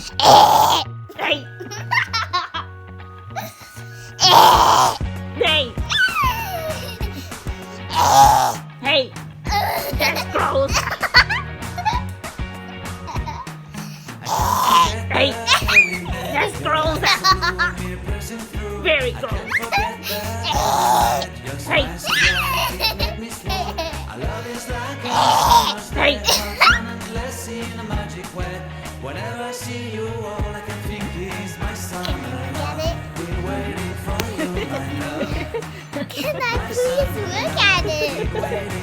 Hey! Hey! Hey! That's gross! Hey! That's gross! Very gross! Hey! Hey! Whenever I see you, all I can think is my summer. Get Been waiting for you, my love. it? Can I please look at it? Waiting